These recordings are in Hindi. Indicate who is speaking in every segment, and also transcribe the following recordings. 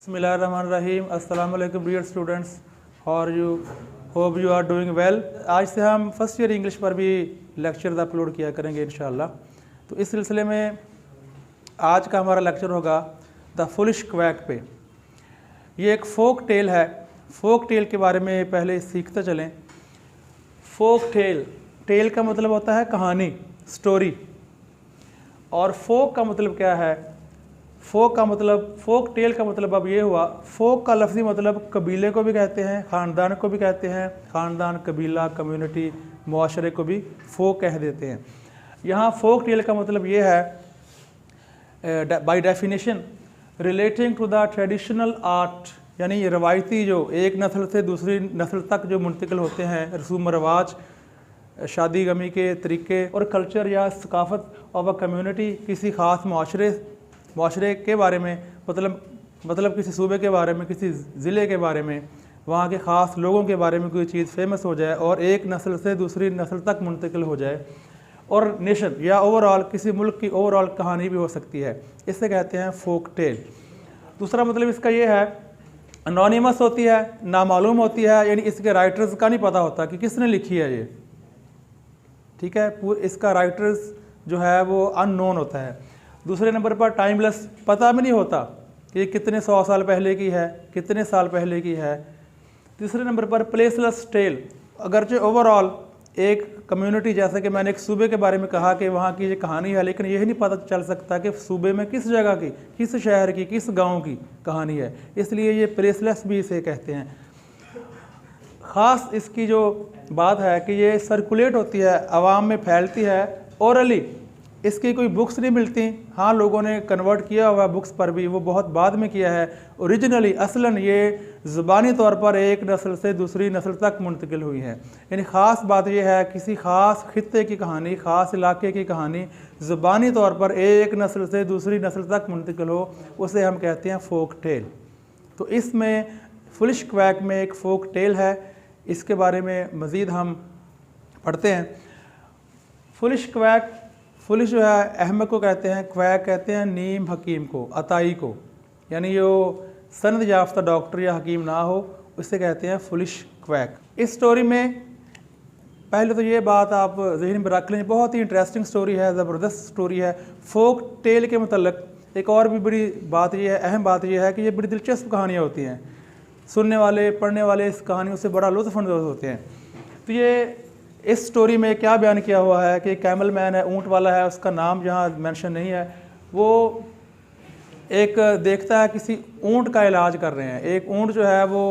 Speaker 1: बिस्मिल्लाहिर्रहमानिर्रहीम। अस्सलाम वालेकुम डियर स्टूडेंट्स, और you hope you are doing well. आज से हम फर्स्ट ईयर इंग्लिश पर भी लेक्चर अपलोड किया करेंगे इंशाल्लाह। तो इस सिलसिले में आज का हमारा लेक्चर होगा द फुलिश क्वैक पे। ये एक फोक टेल है। फोक टेल के बारे में पहले सीखते चलें। फोक टेल, टेल का मतलब होता है कहानी, स्टोरी। और फोक का मतलब क्या है? फोक का मतलब, फोक टेल का मतलब अब ये हुआ, फोक का लफ्ज़ी मतलब कबीले को भी कहते हैं, ख़ानदान को भी कहते हैं। ख़ानदान, कबीला, कम्युनिटी, मुआशरे को भी फोक कह देते हैं। यहाँ फोक टेल का मतलब ये है by definition relating to the traditional art, यानी ये रवायती जो एक नस्ल से दूसरी नस्ल तक जो मुंतकिल होते हैं रसूम रवाज, शादी गमी के तरीके और कल्चर या सकाफ़त ऑफ अ कम्युनिटी, किसी ख़ास माशरे के बारे में, मतलब किसी सूबे के बारे में, किसी ज़िले के बारे में, वहाँ के ख़ास लोगों के बारे में कोई चीज़ फेमस हो जाए और एक नस्ल से दूसरी नस्ल तक मुंतकिल हो जाए। और नेशन या ओवरऑल किसी मुल्क की ओवरऑल कहानी भी हो सकती है, इससे कहते हैं फोक टेल। दूसरा मतलब इसका ये है, अनोनिमस होती है, नामालूम होती है, यानी इसके राइटर्स का नहीं पता होता कि किसने लिखी है ये, ठीक है। इसका राइटर्स जो है वो अननोन होता है। दूसरे नंबर पर टाइमलेस, पता भी नहीं होता कि ये कितने 100 साल पहले की है, कितने साल पहले की है। तीसरे नंबर पर प्लेसलेस टेल, अगरचे ओवरऑल एक कम्युनिटी, जैसे कि मैंने एक सूबे के बारे में कहा कि वहाँ की ये कहानी है, लेकिन यही नहीं पता चल सकता कि सूबे में किस जगह की, किस शहर की, किस गांव की कहानी है, इसलिए ये प्लेसलेस भी इसे कहते हैं। ख़ास इसकी जो बात है कि ये सर्कुलेट होती है, आवाम में फैलती है ओरली, इसकी कोई बुक्स नहीं मिलती। हाँ, लोगों ने कन्वर्ट किया हुआ बुक्स पर भी, वो बहुत बाद में किया है। ओरिजिनली असलन ये ज़ुबानी तौर पर एक नस्ल से दूसरी नस्ल तक मुंतकिल हुई है। यानी ख़ास बात यह है, किसी ख़ास खित्ते की कहानी, ख़ास इलाके की कहानी ज़ुबानी तौर पर एक नस्ल से दूसरी नस्ल तक मुंतकिल हो, उसे हम कहते हैं फोक टेल। तो इसमें फुलिश क्वैक में एक फोक टेल है, इसके बारे में मज़ीद हम पढ़ते हैं। फुलिश क्वैक, फुलिश जो है अहमक को कहते हैं, क्वैक कहते हैं नीम हकीम को, अताई को, यानी जो सनद याफ्ता डॉक्टर या हकीम ना हो, उससे कहते हैं फुलिश क्वैक। इस स्टोरी में पहले तो ये बात आप ज़हन में रख लें, बहुत ही इंटरेस्टिंग स्टोरी है, ज़बरदस्त स्टोरी है। फोक टेल के मतलब एक और भी बड़ी बात ये है, अहम बात ये है कि ये बड़ी दिलचस्प कहानियाँ होती हैं। सुनने वाले, पढ़ने वाले इस कहानियों से बड़ा लुत्फ़अंदोज़ होते हैं। तो ये इस स्टोरी में क्या बयान किया हुआ है कि कैमल मैन है, ऊँट वाला है, उसका नाम जहाँ मेंशन नहीं है, वो एक देखता है किसी ऊँट का इलाज कर रहे हैं। एक ऊँट जो है वो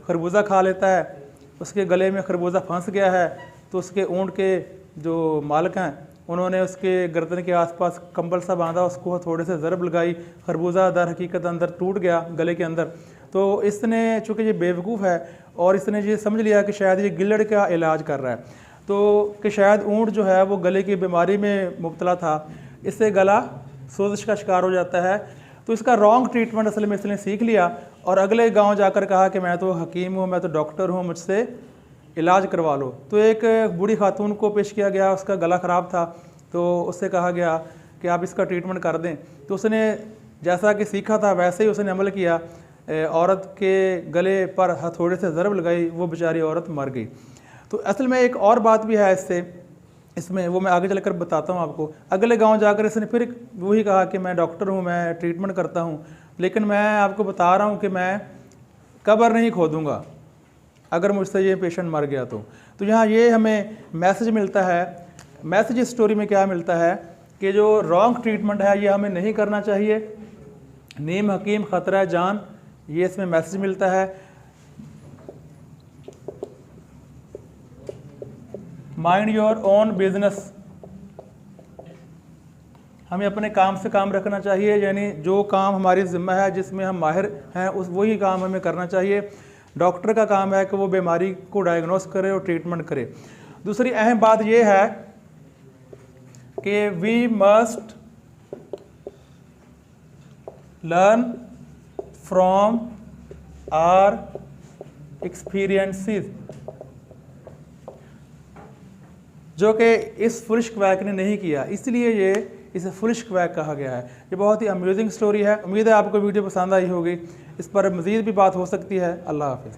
Speaker 1: खरबूजा खा लेता है, उसके गले में खरबूजा फंस गया है, तो उसके ऊँट के जो मालिक हैं उन्होंने उसके गर्दन के आसपास कंबल सा बांधा, उसको थोड़े से ज़रब लगाई, खरबूजा दर हकीकत अंदर टूट गया गले के अंदर। तो इसने, चूँकि ये बेवकूफ़ है और इसने ये समझ लिया कि शायद ये गिल्लड़ का इलाज कर रहा है, तो कि शायद ऊँट जो है वो गले की बीमारी में मुब्तला था, इससे गला सोजिश का शिकार हो जाता है। तो इसका रॉन्ग ट्रीटमेंट असल में इसने सीख लिया और अगले गांव जाकर कहा कि मैं तो हकीम हूँ, मैं तो डॉक्टर हूँ, मुझसे इलाज करवा लो। तो एक बूढ़ी खातून को पेश किया गया, उसका गला ख़राब था, तो उससे कहा गया कि आप इसका ट्रीटमेंट कर दें। तो उसने जैसा कि सीखा था वैसे ही उसने अमल किया, औरत के गले पर हथौड़े से ज़रब लगाई, वो बेचारी औरत मर गई। तो असल में एक और बात भी है इसमें, वो मैं आगे चलकर बताता हूँ आपको। अगले गांव जाकर इसने फिर वही कहा कि मैं डॉक्टर हूँ, मैं ट्रीटमेंट करता हूँ, लेकिन मैं आपको बता रहा हूँ कि मैं कब्र नहीं खोदूँगा अगर मुझसे ये पेशेंट मर गया तो यहाँ ये हमें मैसेज मिलता है। मैसेज इस स्टोरी में क्या मिलता है कि जो रॉन्ग ट्रीटमेंट है ये हमें नहीं करना चाहिए, नीम हकीम ख़तरा जान, ये इसमें मैसेज मिलता है। माइंड योर ओन बिजनेस, हमें अपने काम से काम रखना चाहिए, यानी जो काम हमारी ज़िम्मा है, जिसमें हम माहिर हैं, उस वही काम हमें करना चाहिए। डॉक्टर का काम है कि वो बीमारी को डायग्नोस करे और ट्रीटमेंट करे। दूसरी अहम बात यह है कि we must learn from our experiences, जो कि इस फुलिश क्वैक ने नहीं किया, इसलिए ये इसे फुलिश क्वैक कहा गया है। ये बहुत ही अम्यूजिंग स्टोरी है। उम्मीद है आपको वीडियो पसंद आई होगी। इस पर मज़ीद भी बात हो सकती है। अल्लाह हाफ़िज़।